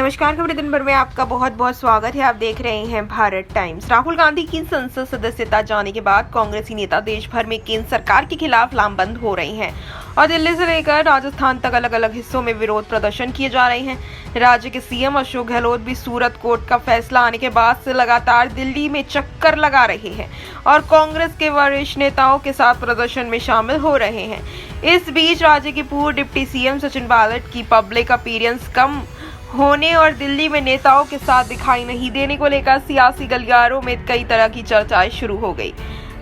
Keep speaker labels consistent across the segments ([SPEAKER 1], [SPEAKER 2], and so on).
[SPEAKER 1] नमस्कार, खबरें दिन भर में आपका बहुत बहुत स्वागत है। आप देख रहे हैं भारत टाइम्स। राहुल गांधी की संसद सदस्यता जाने के बाद कांग्रेसी नेता देश भर में केंद्र सरकार के खिलाफ लामबंद हो रहे हैं और दिल्ली से लेकर राजस्थान तक अलग अलग हिस्सों में विरोध प्रदर्शन किए जा रहे हैं। राज्य के सीएम अशोक गहलोत भी सूरत कोर्ट का फैसला आने के बाद से लगातार दिल्ली में चक्कर लगा रहे हैं और कांग्रेस के वरिष्ठ नेताओं के साथ प्रदर्शन में शामिल हो रहे हैं। इस बीच राज्य के पूर्व डिप्टी सीएम सचिन पायलट की पब्लिक अपीयरेंस कम होने और दिल्ली में नेताओं के साथ दिखाई नहीं देने को लेकर सियासी गलियारों में कई तरह की चर्चाएं शुरू हो गई।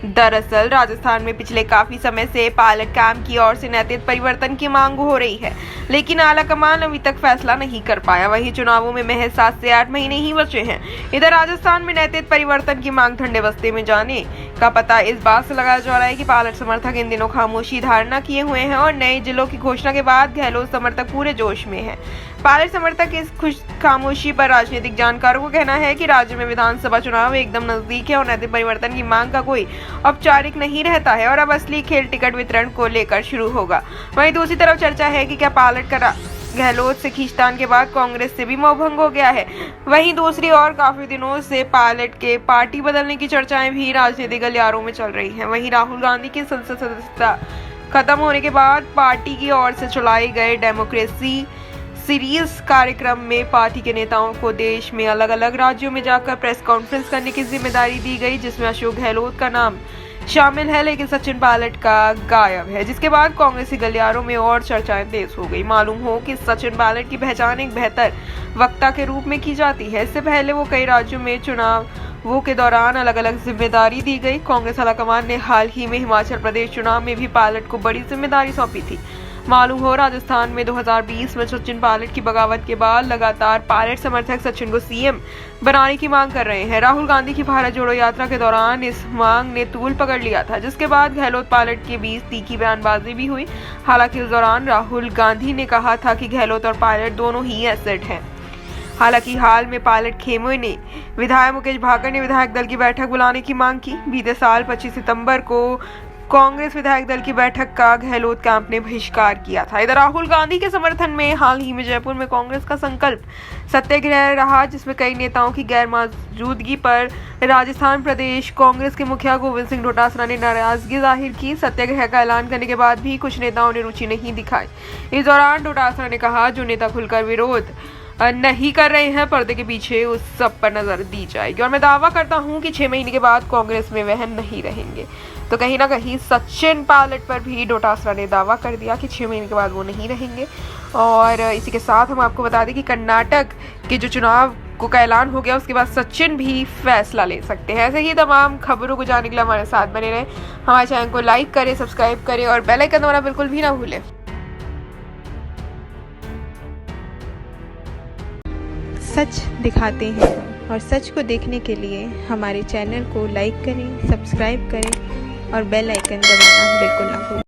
[SPEAKER 1] दरअसल राजस्थान में पिछले काफी समय से पायलट कैंप की ओर से नैतिक परिवर्तन की मांग हो रही है, लेकिन आलाकमान अभी तक फैसला नहीं कर पाया। वहीं चुनावों में महज 7 से 8 महीने ही बचे हैं। इधर राजस्थान में नैतिक परिवर्तन की मांग ठंडे बस्ते में जाने का पता इस बात से लगाया जा रहा है कि पायलट समर्थक इन दिनों खामोशी धारणा किए हुए हैं और नए जिलों की घोषणा के बाद गहलोत समर्थक पूरे जोश में हैं। पायलट समर्थक इस खामोशी पर राजनीतिक जानकारों को कहना है कि राज्य में विधानसभा चुनाव एकदम नजदीक है और नैतिक परिवर्तन की मांग का कोई औपचारिक नहीं रहता है और अब असली खेल टिकट वितरण को लेकर शुरू होगा। वहीं दूसरी तरफ चर्चा है कि क्या पायलट का गहलोत से खींचतान के बाद कांग्रेस से भी मोहभंग हो गया है। वहीं दूसरी ओर काफी दिनों से पायलट के पार्टी बदलने की चर्चाएं भी राजनीतिक गलियारों में चल रही हैं। वहीं राहुल गांधी की संसद सदस्यता खत्म होने के बाद पार्टी की ओर से चलाए गए डेमोक्रेसी सीरीज कार्यक्रम में पार्टी के नेताओं को देश में अलग अलग राज्यों में जाकर प्रेस कॉन्फ्रेंस करने की जिम्मेदारी दी गई, जिसमें अशोक गहलोत का नाम शामिल है लेकिन सचिन पायलट का गायब है, जिसके बाद कांग्रेसी गलियारों में और चर्चाएं तेज हो गई। मालूम हो कि सचिन पायलट की पहचान एक बेहतर वक्ता के रूप में की जाती है। इससे पहले वो कई राज्यों में चुनावों के दौरान अलग अलग जिम्मेदारी दी गई। कांग्रेस आलाकमान ने हाल ही में हिमाचल प्रदेश चुनाव में भी पायलट को बड़ी जिम्मेदारी सौंपी थी। मालूम हो राजस्थान में 2020 में सचिन पायलट की बगावत के बाद लगातार पायलट समर्थक सचिन को सीएम बनाने की मांग कर रहे हैं। राहुल गांधी की भारत जोड़ो यात्रा के दौरान इस मांग ने तूल पकड़ लिया था, जिसके बाद गहलोत पायलट के बीच तीखी बयानबाजी भी हुई। हालांकि इस दौरान राहुल गांधी ने कहा था कि गहलोत और पायलट दोनों ही एसेट हैं। हालांकि हाल में पायलट खेमे ने विधायक मुकेश भाकर ने विधायक दल की बैठक बुलाने की मांग की। बीते साल 25 सितंबर को कांग्रेस विधायक दल की बैठक का गहलोत कैंप ने बहिष्कार किया था। इधर राहुल गांधी के समर्थन में हाल ही में जयपुर में कांग्रेस का संकल्प सत्याग्रह रहा, जिसमें कई नेताओं की गैर मौजूदगी पर राजस्थान प्रदेश कांग्रेस के मुखिया गोविंद सिंह डोटासरा ने नाराजगी जाहिर की। सत्याग्रह का ऐलान करने के बाद भी कुछ नेताओं ने रुचि नहीं दिखाई। इस दौरान डोटासरा ने कहा, जो नेता खुलकर विरोध नहीं कर रहे हैं, पर्दे के पीछे उस सब पर नजर दी जाएगी और मैं दावा करता हूं कि 6 महीने के बाद कांग्रेस में वह नहीं रहेंगे। तो कहीं ना कहीं सचिन पायलट पर भी डोटासरा ने दावा कर दिया कि 6 महीने के बाद वो नहीं रहेंगे। और इसी के साथ हम आपको बता दें कि कर्नाटक के जो चुनाव का ऐलान हो गया उसके बाद सचिन भी फैसला ले सकते हैं। ऐसे ही तमाम खबरों को जानने के लिए हमारे साथ बने रहें। हमारे चैनल को लाइक करें, सब्सक्राइब करें और बेल आइकन दबाना बिल्कुल भी ना भूलें।
[SPEAKER 2] सच दिखाते हैं और सच को देखने के लिए हमारे चैनल को लाइक करें, सब्सक्राइब करें और बेल आइकन दबाना बिल्कुल ना भूलें।